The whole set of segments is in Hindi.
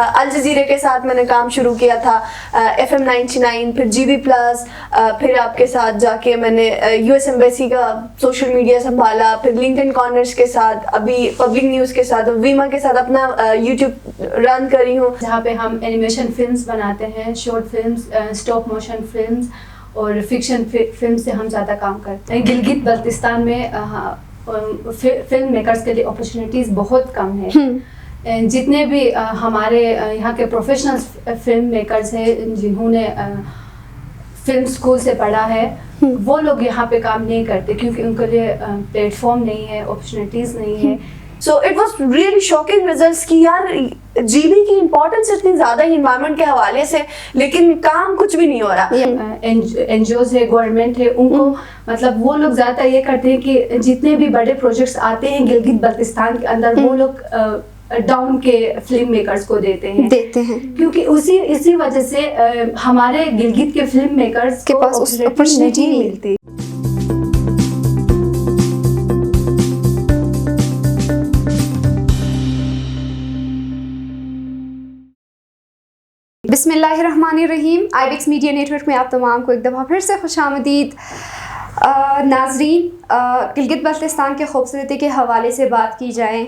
अल जज़ीरा के साथ मैंने काम शुरू किया था, FM 99, फिर GB+, फिर आपके साथ जाके मैंने US एम्बेसी का सोशल मीडिया संभाला, फिर लिंक्डइन कॉर्नर्स के साथ, अभी पब्लिक न्यूज़ के साथ, वीमा के साथ अपना YouTube रन कर रही हूँ, जहाँ पे हम एनिमेशन फिल्म्स बनाते हैं, short films, stop motion films और फिक्शन फिल्म से हम ज़्यादा काम करते हैं। गिलगित बल्तिस्तान में फिल्म मेकर्स के लिए अपॉर्चुनिटीज़ बहुत कम है। जितने भी हमारे यहाँ के प्रोफेशनल फिल्म मेकर्स हैं जिन्होंने फिल्म स्कूल से पढ़ा है, वो लोग यहाँ पे काम नहीं करते क्योंकि उनके लिए प्लेटफॉर्म नहीं है, अपॉर्चुनिटीज़ नहीं है। So it was really shocking results कि यार जीबी की इम्पोर्टेंस इतनी ज़्यादा है इन्वायरमेंट के हवाले से, लेकिन काम कुछ भी नहीं हो रहा। एनजीओज है, गवर्नमेंट है, उनको मतलब वो लोग ज़्यादा ये करते हैं कि जितने भी बड़े प्रोजेक्ट्स आते हैं गिलगित बल्तिस्तान के अंदर, वो लोग डाउन के फिल्म मेकर्स को देते हैं क्योंकि इसी वजह से हमारे गिलगित के फिल्म मेकर्स के पास अपॉर्चुनिटी नहीं मिलती। बिस्मिल्लाहिर्रहमानिर्रहीम। आईबेक्स मीडिया नेटवर्क में आप तमाम को एक दफ़ा फिर से खुशामदीद। नाजरीन, गिलगित बल्तिस्तान के खूबसूरती के हवाले से बात की जाए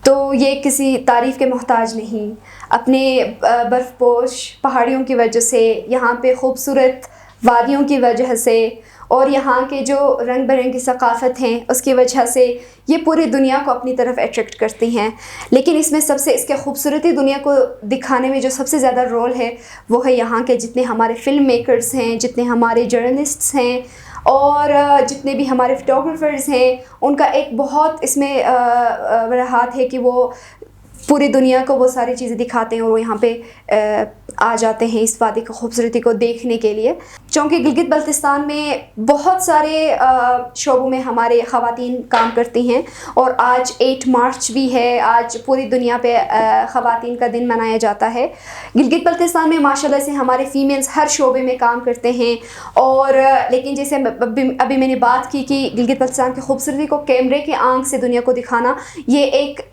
तो ये किसी तारीफ़ के मोहताज नहीं। अपने बर्फ़पोश पहाड़ियों की वजह से, यहाँ पे खूबसूरत वादियों की वजह से और यहाँ के जो रंग बिरंगी सकाफ़त हैं उसकी वजह से ये पूरी दुनिया को अपनी तरफ अट्रैक्ट करती हैं। लेकिन इसमें सबसे इसके खूबसूरती दुनिया को दिखाने में जो सबसे ज़्यादा रोल है वो है यहाँ के जितने हमारे फ़िल्म मेकर्स हैं, जितने हमारे जर्नलिस्ट्स हैं और जितने भी हमारे फ़ोटोग्राफ़र्स हैं, उनका एक बहुत इसमें बड़ा हाथ है कि वो पूरी दुनिया को वो सारी चीज़ें दिखाते हैं और वो यहाँ पे आ जाते हैं इस वादी की खूबसूरती को देखने के लिए। चूँकि गिलगित बल्तिस्तान में बहुत सारे शोबों में हमारे ख़वातीन काम करती हैं और आज 8 मार्च भी है, आज पूरी दुनिया पे ख़वातीन का दिन मनाया जाता है। गिलगित बल्तिस्तान में माशाल्लाह से हमारे फ़ीमेल्स हर शोबे में काम करते हैं और लेकिन जैसे अभी मैंने बात की कि गिलगित बल्तिस्तान की खूबसूरती को कैमरे के आंख से दुनिया को दिखाना, ये एक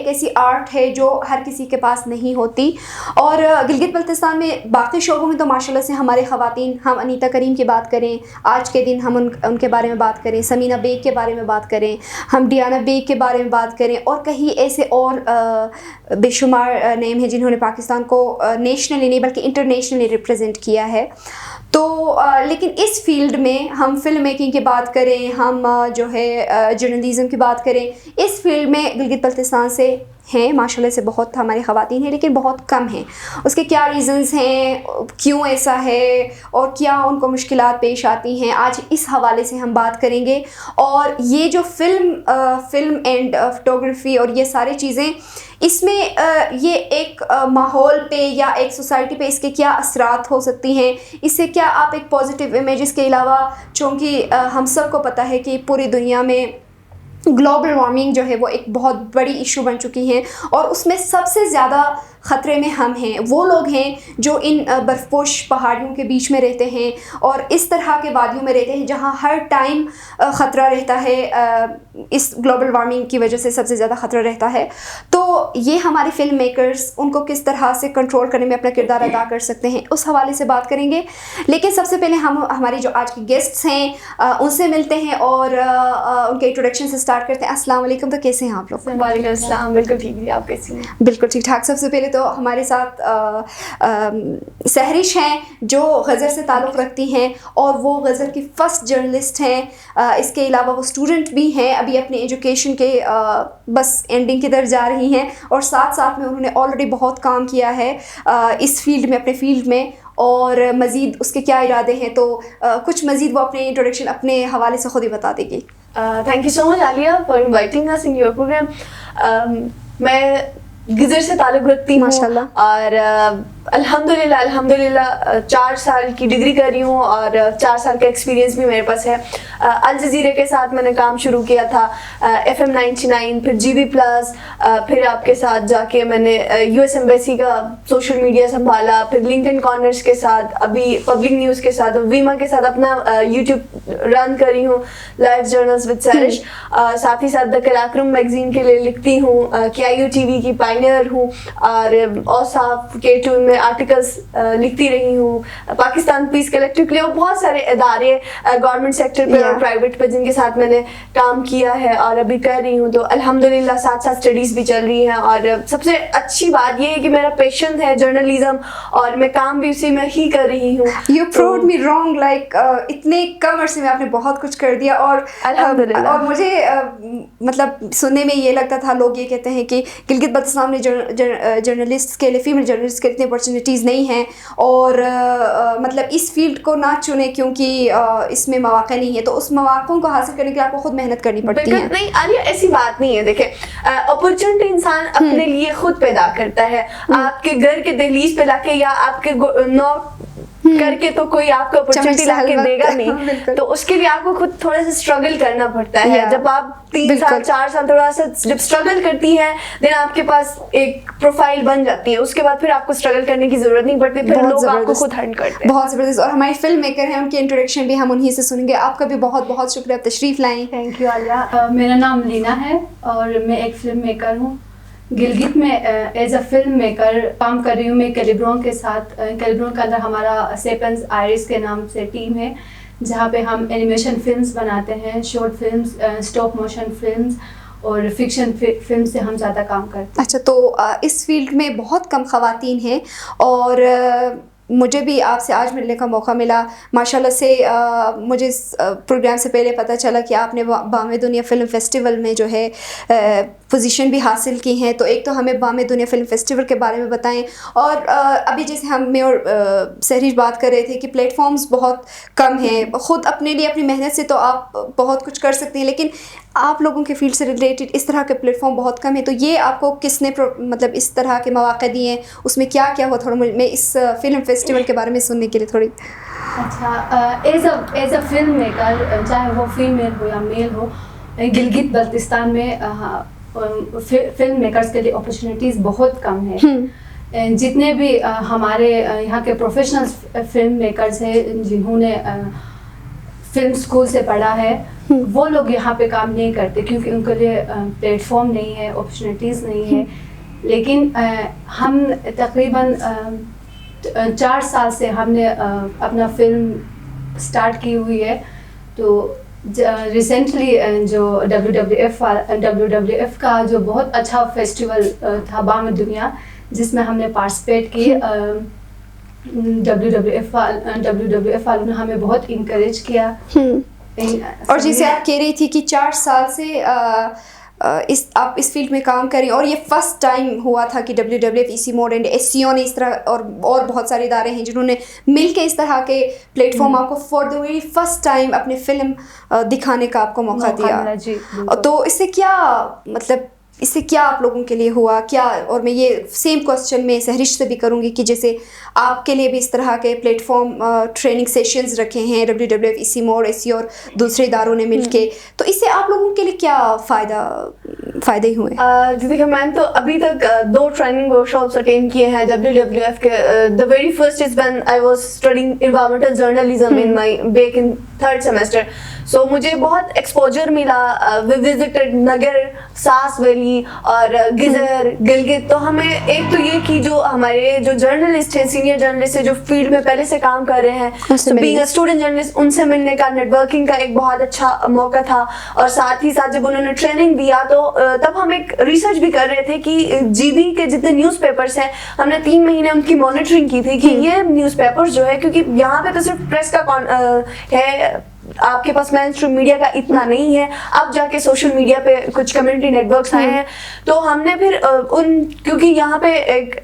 ऐसी आर्ट है जो हर किसी के पास नहीं होती। और गिलगित बल्तिस्तान में बाकी शोबों में तो माशाल्लाह से हमारे ख़वातीन, हम अनीता करीम की बात करें, आज के दिन हम उनके बारे में बात करें, समीना बेग के बारे में बात करें, हम डियाना बेग के बारे में बात करें और कहीं ऐसे और बेशुमार नेम हैं जिन्होंने पाकिस्तान को नेशनली नहीं बल्कि इंटरनेशनली रिप्रेजेंट किया है। तो लेकिन इस फील्ड में हम फिल्म मेकिंग की बात करें, हम जो है जर्नलिज़म की बात करें, इस फील्ड में गिलगित बल्तिस्तान से हैं माशाल्लाह से बहुत हमारी ख़वातीन हैं, लेकिन बहुत कम हैं। उसके क्या रीज़न्स हैं, क्यों ऐसा है और क्या उनको मुश्किलात पेश आती हैं, आज इस हवाले से हम बात करेंगे। और ये जो फ़िल्म एंड फ़ोटोग्राफ़ी और ये सारी चीज़ें, इसमें ये एक माहौल पे या एक सोसाइटी पे इसके क्या असरात हो सकती हैं, इससे क्या आप एक पॉजिटिव इमेजेस के अलावा, चूँकि हम सबको पता है कि पूरी दुनिया में ग्लोबल वार्मिंग जो है वो एक बहुत बड़ी इशू बन चुकी है और उसमें सबसे ज़्यादा ख़तरे में हम हैं, वो लोग हैं जो इन बर्फ़पोश पहाड़ियों के बीच में रहते हैं और इस तरह के वादियों में रहते हैं जहाँ हर टाइम ख़तरा रहता है। इस ग्लोबल वार्मिंग की वजह से सबसे ज़्यादा ख़तरा रहता है। तो ये हमारे फ़िल्म मेकर्स उनको किस तरह से कंट्रोल करने में अपना किरदार अदा कर सकते हैं, उस हवाले से बात करेंगे। लेकिन सबसे पहले हम हमारी जो आज के गेस्ट्स हैं उनसे मिलते हैं और उनके इंट्रोडक्शन से स्टार्ट करते हैं। अस्सलाम वालेकुम। तो कैसे हैं आप लोग? वालेकुम अस्सलाम। बिल्कुल ठीक है, आप कैसी हैं? बिल्कुल ठीक ठाक। सबसे पहले तो हमारे साथ सहरिश हैं जो गज़ल से ताल्लुक़ रखती हैं और वो गज़ल की फ़र्स्ट जर्नलिस्ट हैं। इसके अलावा वो स्टूडेंट भी हैं, अभी अपने एजुकेशन के बस एंडिंग की तरफ जा रही हैं और साथ साथ में उन्होंने ऑलरेडी बहुत काम किया है इस फील्ड में, अपने फील्ड में, और मज़ीद उसके क्या इरादे हैं। तो कुछ मज़ीद वो अपने इंट्रोडक्शन अपने हवाले से ख़ुद ही बता देगी। Thank you so much Alia for inviting us in your programme. मैं गिज़र से ताल्लुक़ रखती हूँ और अल्हम्दुलिल्लाह 4 साल की डिग्री कर रही हूँ और 4 साल का एक्सपीरियंस भी मेरे पास है। अल जज़ीरा के साथ मैंने काम शुरू किया था, FM 99, फिर GB प्लस, फिर आपके साथ जाके मैंने US एम्बेसी का सोशल मीडिया संभाला, फिर लिंक्डइन कॉर्नर्स के साथ, अभी पब्लिक न्यूज़ के साथ, वीमा के साथ अपना YouTube रन कर रही हूँ, लाइव जर्नल्स विद सरिश। साथ ही साथ द कराक्रम मैगजीन के लिए लिखती हूँ, KIU TV की पायनियर हूँ और औसाफ K2 में आर्टिकल्स लिखती रही हूँ, पाकिस्तान पीस कलेक्टिव के लिए, और बहुत सारे इदारे गवर्नमेंट सेक्टर पे और प्राइवेट पे जिनके साथ मैंने काम किया है और अभी कर रही हूँ। तो अल्हम्दुलिल्लाह साथ साथ स्टडीज़ भी चल रही हैं और सबसे अच्छी बात ये है कि मेरा पैशन है जर्नलिज्म और मैं काम भी उसी में ही कर रही हूँ। You proved me wrong, like इतने कम अरसे में आपने बहुत कुछ कर दिया। और अल्हम्दुलिल्लाह। और मुझे मतलब सुनने में ये लगता था, लोग ये कहते हैं कि गिलगित बल्तिस्तान में जर्नलिस्ट के लिए, फीमेल जर्नलिस्ट के लिए इतनी अपॉर्चुनिटीज़ नहीं हैं और मतलब इस फील्ड को ना चुने क्योंकि इसमें मौक़े नहीं है। तो उस मौक़ों को हासिल करने के लिए आपको खुद मेहनत करनी पड़ती है। नहीं आलिया, ऐसी बात नहीं है। देखें, अपॉर्चुनिटी इंसान अपने लिए खुद पैदा करता है। आपके घर के दहलीज पे लाके या आपके नॉक करके तो कोई आपको अपॉर्चुनिटी लाके देगा नहीं, तो उसके लिए आपको खुद थोड़ा सा स्ट्रगल करना पड़ता है। जब आप 3 साल 4 साल थोड़ा सा जब स्ट्रगल करती है, देन आपके पास एक प्रोफाइल बन जाती है, उसके बाद फिर आपको स्ट्रगल करने की जरूरत नहीं पड़ती, फिर लोग आपको खुद हंट करते हैं। बहुत ज़बरदस्त। और हमारे फिल्म मेकर हैं, उनकी इंट्रोडक्शन भी हम उन्हीं से सुनेंगे। आपका भी बहुत बहुत शुक्रिया, आप तशरीफ़ लाई। Thank you Alia. मेरा नाम लीना है और मैं एक फिल्म मेकर हूँ। गिलगित में एज अ फिल्म मेकर काम कर रही हूँ मैं कैलिब्रोन के साथ। कैलिब्रोन के अंदर हमारा सेपेंस आयरिस के नाम से टीम है, जहाँ पे हम एनिमेशन फिल्म्स बनाते हैं, short films, stop motion films और फिक्शन फिल्म से हम ज़्यादा काम करते हैं। अच्छा, तो इस फील्ड में बहुत कम ख़वातीन हैं और मुझे भी आपसे आज मिलने का मौका मिला माशाल्लाह से। मुझे इस प्रोग्राम से पहले पता चला कि आपने बामे दुनिया फ़िल्म फेस्टिवल में जो है पोजीशन भी हासिल की हैं। तो एक तो हमें बामे दुनिया फ़िल्म फेस्टिवल के बारे में बताएं, और अभी जैसे हम मैं और सहरीश बात कर रहे थे कि प्लेटफॉर्म्स बहुत कम हैं। ख़ुद अपने लिए अपनी मेहनत से तो आप बहुत कुछ कर सकते हैं, लेकिन आप लोगों के फील्ड से रिलेटेड इस तरह के प्लेटफॉर्म बहुत कम है। तो ये आपको किसने मतलब इस तरह के मौक़े दिए हैं, उसमें क्या क्या हुआ, थोड़ा मैं इस फिल्म फेस्टिवल के बारे में सुनने के लिए थोड़ी। अच्छा, एज अ फिल्म मेकर, चाहे वो फीमेल हो या मेल हो, गिलगित बल्तिस्तान में फिल्म मेकर्स के लिए अपॉर्चुनिटीज़ बहुत कम है। जितने भी हमारे यहाँ के प्रोफेशनल फिल्म मेकर्स हैं जिन्होंने फिल्म स्कूल से पढ़ा है, वो लोग यहाँ पे काम नहीं करते क्योंकि उनके लिए प्लेटफॉर्म नहीं है, अपॉर्चुनिटीज़ नहीं है। लेकिन हम तकरीबन 4 साल से हमने अपना फिल्म स्टार्ट की हुई है। तो रिसेंटली जो WWF का जो बहुत अच्छा फेस्टिवल था बामे दुनिया, जिसमें हमने पार्टिसिपेट की। WWF वालों ने हमें बहुत इनकरेज किया। और जैसे आप कह रही थी कि 4 साल से आप इस फील्ड में काम करें, और ये फर्स्ट टाइम हुआ था कि WWF, EC mode and SCO ने इस तरह, और बहुत सारे इदारे हैं जिन्होंने मिल के इस तरह के प्लेटफॉर्म आपको for the very first time अपनी फिल्म दिखाने का आपको मौका दिया। तो इससे क्या मतलब, इससे क्या आप लोगों के लिए हुआ क्या? और मैं ये सेम क्वेश्चन मैं सहरिश से भी करूँगी कि जैसे आपके लिए भी इस तरह के प्लेटफॉर्म ट्रेनिंग सेशंस रखे हैं WWF, EC मोड, SCO और दूसरे इदारों ने मिलके, तो इससे आप लोगों के लिए क्या फ़ायदे हुए? देखिए, मैंने तो अभी तक 2 ट्रेनिंग वर्कशॉप्स अटेंड किए हैं WWF के। The very first is when I was studying environmental journalism in my back in 3rd semester. सो मुझे बहुत एक्सपोजर मिला। वी विजिटेड नगर, सास वैली और गिजर, गिलगित। तो हमें एक तो ये कि जो हमारे जो जर्नलिस्ट हैं, सीनियर जर्नलिस्ट हैं जो फील्ड में पहले से काम कर रहे हैं, तो बीइंग अ स्टूडेंट जर्नलिस्ट, उनसे मिलने का, नेटवर्किंग का एक बहुत अच्छा मौका था। और साथ ही साथ जब उन्होंने ट्रेनिंग दिया तो तब हम एक रिसर्च भी कर रहे थे कि GB के जितने न्यूज़पेपर्स हैं, हमने 3 महीने उनकी मॉनिटरिंग की थी कि ये न्यूज़पेपर्स जो है, क्योंकि यहाँ पे तो सिर्फ प्रेस का है, आपके पास मेन स्ट्रीम मीडिया का इतना नहीं है। अब जाके सोशल मीडिया पे कुछ कम्युनिटी नेटवर्क्स आए हैं, तो हमने फिर क्योंकि यहाँ पे एक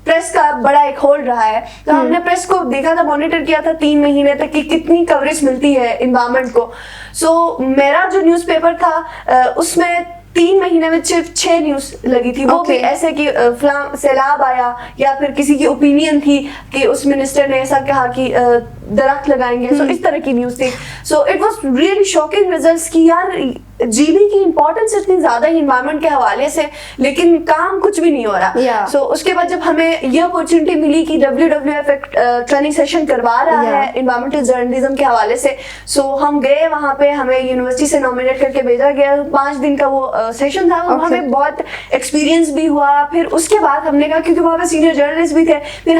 प्रेस का बड़ा एक होल्ड रहा है, तो हमने प्रेस को देखा था, मॉनिटर किया था 3 महीने तक कि कितनी कवरेज मिलती है एनवायरनमेंट को। सो मेरा जो न्यूज़पेपर था उसमें 3 महीने में सिर्फ 6 न्यूज़ लगी थी, वो भी ऐसे कि सैलाब आया या फिर किसी की ओपिनियन थी कि उस मिनिस्टर ने ऐसा कहा कि दरख्त लगाएंगे, सो इस तरह की न्यूज़ थी। So it was really shocking results कि यार जीबी की इंपॉर्टेंस इतनी ज़्यादा है इन्वायरमेंट के हवाले से, लेकिन काम कुछ भी नहीं हो रहा। सो उसके बाद जब हमें ये अपॉर्चुनिटी मिली कि WWF एक ट्रेनिंग सेशन करवा रहा है इन्वायरमेंटल जर्नलिज्म के हवाले से, सो हम गए वहाँ पे, हमें यूनिवर्सिटी से नॉमिनेट करके भेजा गया। 5 दिन का वो सेशन था, हमें बहुत एक्सपीरियंस भी हुआ। फिर उसके बाद हमने कहा, क्योंकि वहाँ पे सीनियर जर्नलिस्ट भी थे, फिर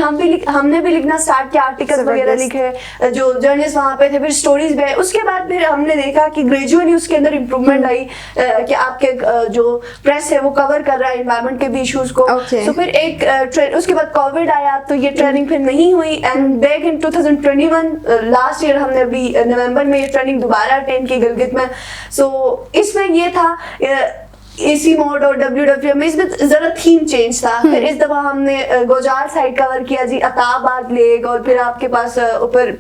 हमने भी लिखना स्टार्ट किया, आर्टिकल वगैरह लिखे, जो जर्नलिस्ट वहाँ पे थे, फिर स्टोरीज भी। उसके बाद फिर हमने देखा कि ग्रेजुअली उसके अंदर इम्प्रूवमेंट आई कि आपके जो प्रेस है वो कवर कर रहा है इन्वायरमेंट के भी इश्यूज को। तो फिर एक उसके बाद कोविड आया, तो ये ट्रेनिंग फिर नहीं हुई। And back in 2021 last year हमने अभी नवंबर में ये ट्रेनिंग दोबारा अटेंड की गिलगित में। सो इसमें ये था एसी मोड और WWF में, इसमें जरा थीम चेंज था। फिर इस दफा हमने गोजार साइड कवर किया जी, अताबाद लेक, और फिर आपके पास ऊपर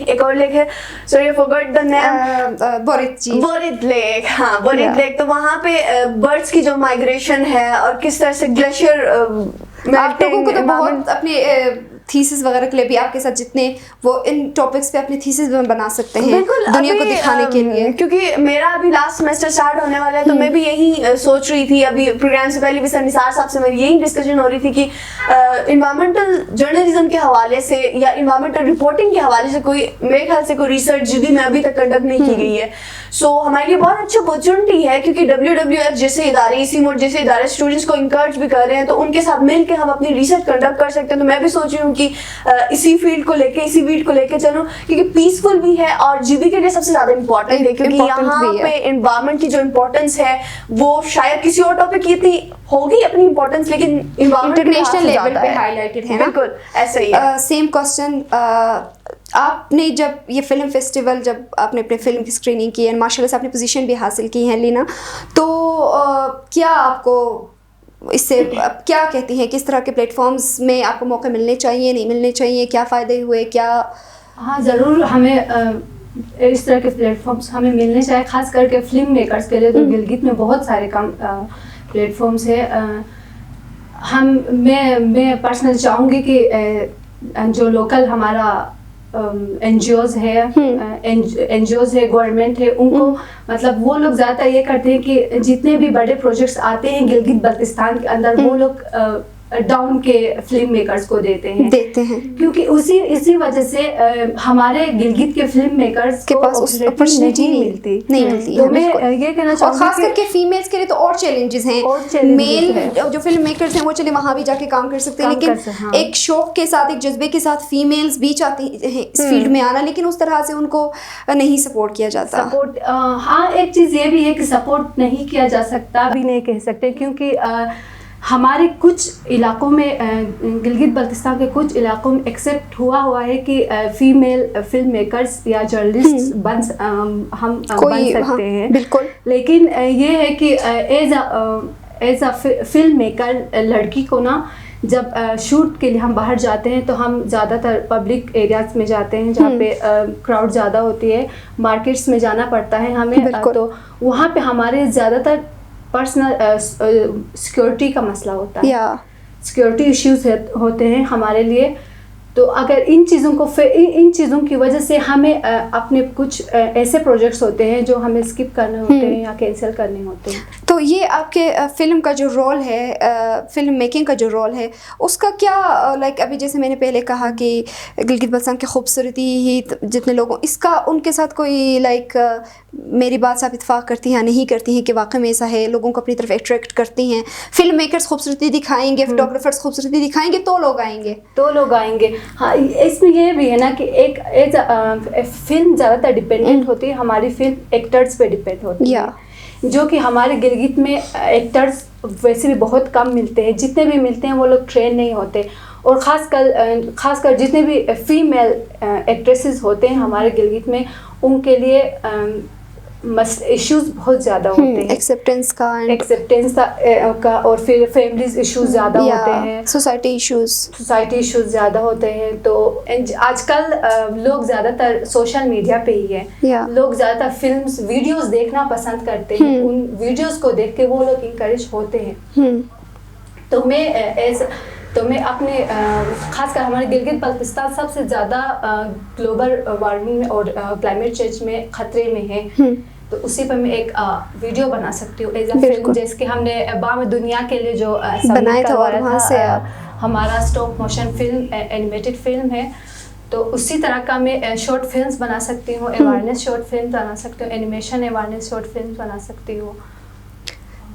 एक और लेक है, sorry I forgot the name, Borit lake. हाँ, बोरित लेक। तो वहाँ पे बर्ड्स की जो माइग्रेशन है और किस तरह से ग्लेशियर, आप लोगों को तो बहुत अपने थीसिस वगैरह के लिए भी आपके साथ जितने वो इन टॉपिक्स पे अपने थीसिस में बना सकते हैं दुनिया को दिखाने के लिए, क्योंकि मेरा अभी लास्ट सेमेस्टर स्टार्ट होने वाला है, तो मैं भी यही सोच रही थी। अभी प्रोग्राम से पहले भी सर निसार साहब से मेरी यही डिस्कशन हो रही थी कि इन्वायरमेंटल जर्नलिज्म के हवाले से या इन्वायरमेंटल रिपोर्टिंग के हवाले से कोई, मेरे ख्याल से कोई रिसर्च जीबी में अभी तक कंडक्ट नहीं की गई है। सो हमारे लिए बहुत अच्छी अपॉर्चुनिटी है, क्योंकि WWF जैसे इदारे, इसी मोड जैसे इदारे स्टूडेंट्स को इंकरेज भी कर रहे हैं, तो उनके साथ मिलकर हम अपनी रिसर्च कंडक्ट कर सकते हैं। तो मैं भी सोच रही हूँ कि इसी फील्ड को लेके चलूं, क्योंकि पीसफुल भी है और जीबी के लिए सबसे ज्यादा इंपॉर्टेंट है, क्योंकि यहाँ पे एनवायरनमेंट की जो इंपॉर्टेंस है वो शायद किसी और टॉपिक की इतनी होगी अपनी इंपॉर्टेंस, लेकिन इंटरनेशनल लेवल पे हाईलाइटेड है ना। बिल्कुल ऐसा ही है। सेम क्वेश्चन, आपने जब ये फिल्म फेस्टिवल, जब आपने अपने फिल्म की स्क्रीनिंग की एंड माशाल्लाह से आपने पोजीशन भी हासिल की है लीना, तो क्या आपको इससे क्या कहती हैं, किस तरह के प्लेटफॉर्म्स में आपको मौके मिलने चाहिए, नहीं मिलने चाहिए, क्या फ़ायदे हुए, क्या? हाँ, ज़रूर हमें इस तरह के प्लेटफॉर्म्स हमें मिलने चाहिए, खास करके फिल्म मेकर्स के लिए। तो गिलगित में बहुत सारे कम प्लेटफॉर्म्स है। मैं पर्सनली चाहूँगी कि जो लोकल हमारा NGOs है, NGOs है, गवर्नमेंट है, उनको मतलब वो लोग ज़्यादा ये करते हैं कि जितने भी बड़े प्रोजेक्ट्स आते हैं गिलगित बल्तिस्तान के अंदर, वो लोग डाउन के फिल्म मेकर्स को देते हैं, क्योंकि इसी वजह से हमारे गिलगित के फिल्म मेकर्स के पास उस अपॉर्चुनिटी नहीं मिलती। तो मैं ये कहना चाहूँगी, और खास करके फीमेल्स के लिए तो और चैलेंजेस हैं। मेल जो फिल्म मेकर्स हैं वो चले वहाँ भी जाके काम कर सकते हैं, लेकिन एक शौक के साथ, एक जज्बे के साथ फीमेल्स भी चाहती हैं इस फील्ड में आना, लेकिन उस तरह से उनको नहीं सपोर्ट किया जाता। हाँ, एक चीज़ ये भी है कि सपोर्ट नहीं किया जा सकता, भी नहीं कह सकते, क्योंकि हमारे कुछ इलाकों में, गिलगित बल्तिस्तान के कुछ इलाकों में एक्सेप्ट हुआ है कि फीमेल फिल्म मेकर्स या जर्नलिस्ट बन सकते हैं। बिल्कुल। लेकिन ये है कि एज अ फिल्म मेकर लड़की को ना, जब शूट के लिए हम बाहर जाते हैं तो हम ज़्यादातर पब्लिक एरियाज में जाते हैं जहाँ पे क्राउड ज़्यादा होती है, मार्केट्स में जाना पड़ता है हमें, तो वहाँ पे हमारे ज़्यादातर पर्सनल सिक्योरिटी का मसला होता है, सिक्योरिटी इश्यूज होते हैं हमारे लिए। तो अगर इन चीज़ों की वजह से हमें अपने कुछ ऐसे प्रोजेक्ट्स होते हैं जो हमें स्किप करने होते हैं या कैंसिल करने होते हैं। तो ये आपके फिल्म का जो रोल है, फिल्म मेकिंग का जो रोल है, उसका क्या, लाइक अभी जैसे मैंने पहले कहा कि गिलगित बल्तिस्तान की खूबसूरती ही जितने लोगों, इसका उनके साथ कोई लाइक मेरी बात से आप इत्तेफाक करती हैं या नहीं करती हैं कि वाकई में ऐसा है, लोगों को अपनी तरफ अट्रैक्ट करती हैं? फिल्म मेकर्स खूबसूरती दिखाएंगे, फोटोग्राफर्स खूबसूरती दिखाएंगे, तो लोग आएंगे। हाँ, इसमें ये भी है ना कि एक फिल्म ज़्यादातर डिपेंडेंट होती है, हमारी फिल्म एक्टर्स पे डिपेंड होती है, जो कि हमारे गिलगित में एक्टर्स वैसे भी बहुत कम मिलते हैं, जितने भी मिलते हैं वो लोग ट्रेन नहीं होते, और ख़ासकर जितने भी फीमेल एक्ट्रेसेस होते हैं हमारे गिलगित में, उनके लिए इश्यूज बहुत ज़्यादा होते हैं, एक्सेप्टेंस का और फिर फैमिलीज इश्यूज ज़्यादा होते हैं, सोसाइटी इश्यूज ज़्यादा होते हैं। तो आजकल लोग ज़्यादातर सोशल मीडिया पे ही है, लोग ज़्यादातर फिल्म्स वीडियोस देखना पसंद करते हैं, उन वीडियोस को देख के वो लोग इंकरेज होते हैं। तो मैं अपने खासकर हमारे गिलगित बल्तिस्तान सबसे ज़्यादा ग्लोबल वार्मिंग और क्लाइमेट चेंज में ख़तरे में है, तो उसी पर मैं एक वीडियो बना सकती हूँ एज अ फिल्म, जैसे कि हमने बाम दुनिया के लिए जो बनाया था और वहाँ से हमारा stop motion film animated film है, तो उसी तरह का मैं शॉर्ट फिल्म्स बना सकती हूँ, अवेयरनेस शॉर्ट फिल्म बना सकती हूँ, एनिमेशन अवेयरनेस शॉर्ट फिल्म बना सकती हूँ।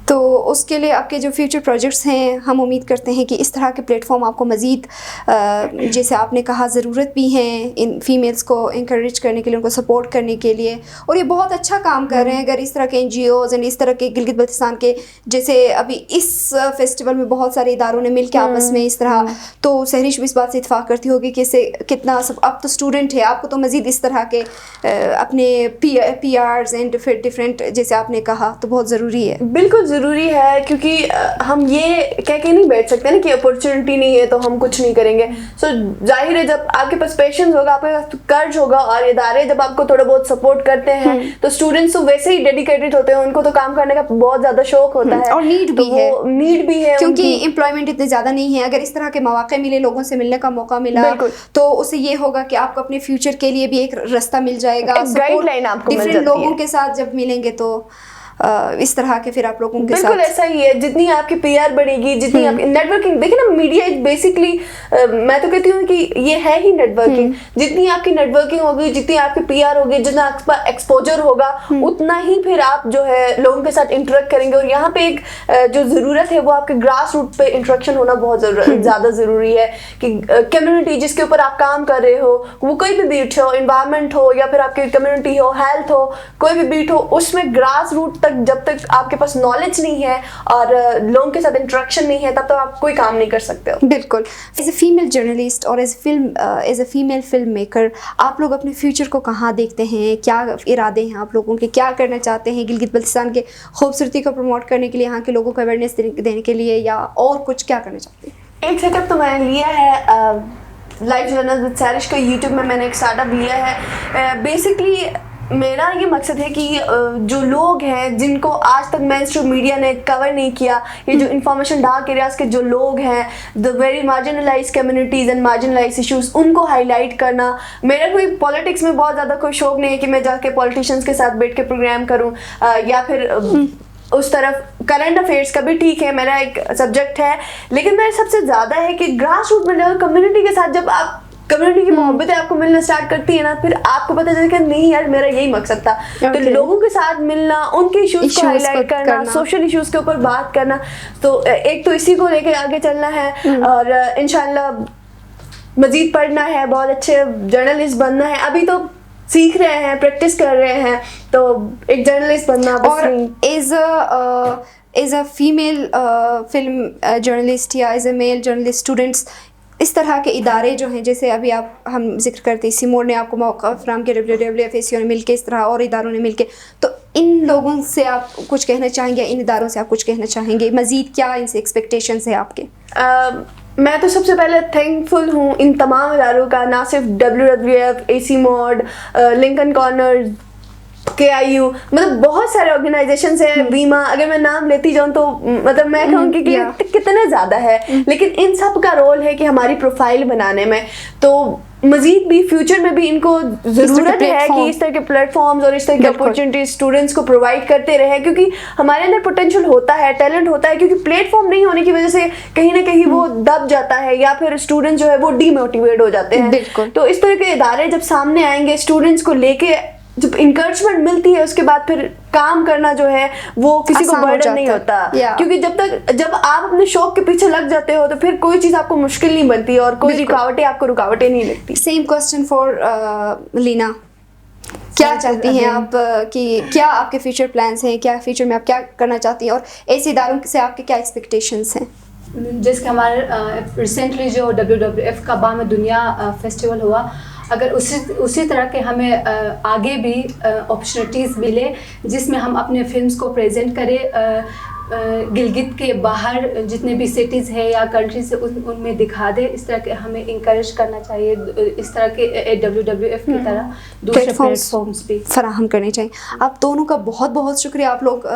तो उसके लिए आपके जो फ्यूचर प्रोजेक्ट्स हैं, हम उम्मीद करते हैं कि इस तरह के प्लेटफॉर्म आपको मज़ीद जैसे आपने कहा ज़रूरत भी है इन फीमेल्स को इंकरेज करने के लिए, उनको सपोर्ट करने के लिए, और ये बहुत अच्छा काम कर रहे हैं। अगर इस तरह के NGOs एंड इस तरह के गिलगित बल्तिस्तान के जैसे अभी इस फेस्टिवल में बहुत सारे इदारों ने मिल के आपस में इस तरह, तो सहरिश भी इस बात से इत्फाक़ करती होगी कि इससे कितना सब, आप तो स्टूडेंट है, आपको तो मज़ीद इस तरह के अपने PRs एंड डिफरेंट जैसे आपने कहा, तो बहुत ज़रूरी है। बिल्कुल ज़रूरी है, क्योंकि हम ये कह के नहीं बैठ सकते ना कि अपॉर्चुनिटी नहीं है तो हम कुछ नहीं करेंगे। सो जाहिर है जब आपके पास पेशेंस होगा, आपके पास कर्ज होगा, और इदारे जब आपको थोड़ा बहुत सपोर्ट करते हैं तो स्टूडेंट्स तो वैसे ही डेडिकेटेड होते हैं, उनको तो काम करने का बहुत ज़्यादा शौक होता है और नीड भी है क्योंकि एम्प्लॉयमेंट इतने ज़्यादा नहीं है। अगर इस तरह के मौके मिले, लोगों से मिलने का मौका मिला, तो उससे ये होगा कि आपको अपने फ्यूचर के लिए भी एक रास्ता मिल जाएगा, गाइडलाइन आपको मिल जाती है। डिफरेंट लोगों के साथ जब मिलेंगे तो इस तरह के फिर आप लोगों के बिल्कुल साथ ऐसा ही है। जितनी आपकी PR बढ़ेगी, जितनी आपकी नेटवर्किंग, देखिए ना मीडिया बेसिकली मैं तो कहती हूँ कि ये है ही नेटवर्किंग। जितनी आपकी नेटवर्किंग होगी, जितनी आपकी PR होगी, जितना आपका एक्सपोजर होगा, उतना ही फिर आप जो है लोगों के साथ इंटरेक्ट करेंगे। और यहाँ पे एक जो ज़रूरत है वो आपके ग्रास रूट पे इंटरेक्शन होना बहुत ज़्यादा ज़रूरी है कि कम्युनिटी जिसके ऊपर आप काम कर रहे हो, वो कोई भी बीट हो, इन्वायरमेंट हो या फिर आपकी कम्युनिटी हो, हेल्थ हो, कोई भी बीट हो, उसमें ग्रास रूट तक जब तक आपके पास नॉलेज नहीं है और लोगों के साथ इंटरेक्शन नहीं है, तब तक आप कोई काम नहीं कर सकते हो। बिल्कुल। एज ए फीमेल जर्नलिस्ट और as a female film maker, आप लोग अपने फ्यूचर को कहाँ देखते हैं? क्या इरादे हैं आप लोगों के? क्या करना चाहते हैं गिलगित बल्तिस्तान के खूबसूरती को प्रमोट करने के लिए, यहाँ के लोगों को अवेयरनेस देने के लिए, या और कुछ क्या करना चाहते हैं? एक सेटअप तो मैंने लिया है लाइव जर्नल विद सैरिश का, यूट्यूब में मैंने एक स्टार्टअप लिया है। बेसिकली मेरा ये मकसद है कि जो लोग हैं जिनको आज तक मेन स्ट्रीम मीडिया ने कवर नहीं किया, ये जो इन्फॉर्मेशन डार्क एरियाज के जो लोग हैं, the very marginalise communities and marginalise issues, उनको हाईलाइट करना। मेरा कोई पॉलिटिक्स में बहुत ज़्यादा कोई शौक नहीं है कि मैं जाके पॉलिटिशियंस के साथ बैठ के प्रोग्राम करूँ, या फिर उस तरफ करंट अफेयर्स का भी ठीक है, मेरा एक सब्जेक्ट है, लेकिन मेरा सबसे ज़्यादा है कि ग्रास रूट में जाकर कम्युनिटी के साथ, जब आप कम्युनिटी की मोहब्बतें आपको मिलना स्टार्ट करती है ना, फिर आपको पता चलता है कि नहीं यार मेरा यही मकसद था। तो लोगों के साथ मिलना, उनके इश्यूज को हाईलाइट करना, सोशल इश्यूज के ऊपर बात करना, तो एक तो इसी को लेके आगे चलना है और इंशाल्लाह मजीद पढ़ना है, बहुत अच्छे जर्नलिस्ट बनना है। अभी तो सीख रहे हैं, प्रैक्टिस कर रहे हैं, तो एक जर्नलिस्ट बनना। और as a female film journalist या as a male journalist students, इस तरह के इदारे जो हैं, जैसे अभी हम जिक्र करते हैं, सिमोर ने आपको मौका फराहम किया, WWF ने मिलके, इस तरह और इदारों ने मिलके, तो इन लोगों से आप कुछ कहना चाहेंगे, इन इदारों से आप कुछ कहना चाहेंगे? मज़ीद क्या इनसे एक्सपेक्टेशंस है आपके? मैं तो सबसे पहले थैंकफुल हूँ इन तमाम इदारों का, ना सिर्फ WWF, AC Mod, Lincoln corner, KIU, मतलब बहुत सारे ऑर्गेनाइजेशंस हैं, बीमा, अगर मैं नाम लेती जाऊँ तो मतलब मैं कहूँगी कि कितना ज़्यादा है, लेकिन इन सब का रोल है कि हमारी प्रोफाइल बनाने में। तो मजीद भी फ्यूचर में भी इनको ज़रूरत है कि इस तरह के प्लेटफॉर्म्स और इस तरह की अपॉर्चुनिटीज स्टूडेंट्स को प्रोवाइड करते रहे, क्योंकि हमारे अंदर पोटेंशियल होता है, टैलेंट होता है, क्योंकि प्लेटफॉर्म नहीं होने की वजह से कहीं ना कहीं वो दब जाता है या फिर स्टूडेंट जो है वो डीमोटिवेट हो जाते हैं। तो इस तरह के इदारे जब सामने आएंगे, स्टूडेंट्स को लेके जब इंकरेजमेंट मिलती है, उसके बाद फिर काम करना जो है वो किसी को बर्डन नहीं होता, क्योंकि जब आप अपने शौक के पीछे लग जाते हो तो फिर कोई चीज़ आपको मुश्किल नहीं बनती और कोई रुकावटें आपको रुकावटें नहीं लगती। सेम क्वेश्चन फॉर लीना, क्या चाहती हैं आप कि क्या आपके फ्यूचर प्लान्स हैं, क्या फ्यूचर में आप क्या करना चाहती हैं, और ऐसे इदारों से आपके क्या एक्सपेक्टेशंस हैं? जैसे कि हमारे रिसेंटली जो WWF का बाम दुनिया फेस्टिवल हुआ, अगर उसी तरह के हमें आगे भी अपॉर्चुनिटीज़ मिले जिसमें हम अपने फिल्म्स को प्रेजेंट करें, गिलगित के बाहर जितने भी सिटीज़ हैं या कंट्रीज है उनमें दिखा दे, इस तरह के हमें इंकरेज करना चाहिए, इस तरह के WWF की तरह दूसरे प्लेटफॉर्म्स भी फराहम करने चाहिए। आप दोनों का बहुत बहुत शुक्रिया। आप लोग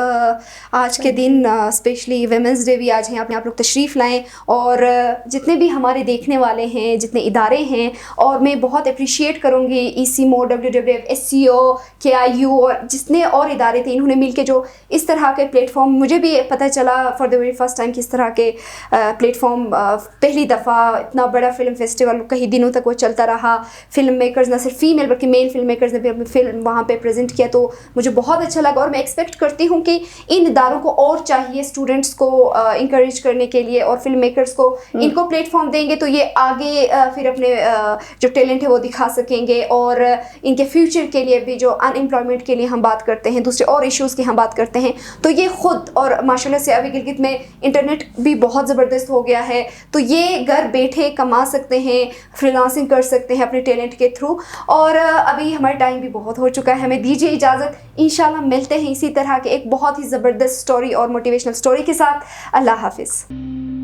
आज के दिन स्पेशली वुमेंस डे भी आज हैं, आपने आप लोग तशरीफ़ लाएँ और जितने भी हमारे देखने वाले हैं, जितने इदारे हैं, और मैं बहुत अप्रिशिएट करूँगी ECMO, WWF, SCO, KIU और जितने और इदारे थे, इन्होंने मिल के जो इस तरह के प्लेटफॉर्म, मुझे भी पता चला for the very first time किस तरह के प्लेटफॉर्म पहली दफ़ा इतना बड़ा फिल्म फेस्टिवल कई दिनों तक वो चलता रहा। फिल्म मेकर्स न सिर्फ फीमेल बल्कि मेल फिल्म मेकर्स ने भी अपनी फिल्म वहाँ पे प्रेजेंट किया, तो मुझे बहुत अच्छा लगा और मैं एक्सपेक्ट करती हूँ कि इन इदारों को और चाहिए स्टूडेंट्स को इंकरेज करने के लिए, और फिल्म मेकर्स को इनको प्लेटफॉर्म देंगे तो ये आगे फिर अपने जो टैलेंट है वो दिखा सकेंगे, और इनके फ्यूचर के लिए भी, जो अनएम्प्लॉयमेंट के लिए हम बात करते हैं, दूसरे और इश्यूज़ की हम बात करते हैं, तो ये खुद, और माशाल्लाह से अभी गिलगित में इंटरनेट भी बहुत ज़बरदस्त हो गया है, तो ये घर बैठे कमा सकते हैं, फ्रीलांसिंग कर सकते हैं अपने टैलेंट के थ्रू। और अभी हमारा टाइम भी बहुत हो चुका है, हमें दीजिए इजाज़त। इंशाल्लाह मिलते हैं इसी तरह के एक बहुत ही ज़बरदस्त स्टोरी और मोटिवेशनल स्टोरी के साथ। अल्लाह हाफिज़।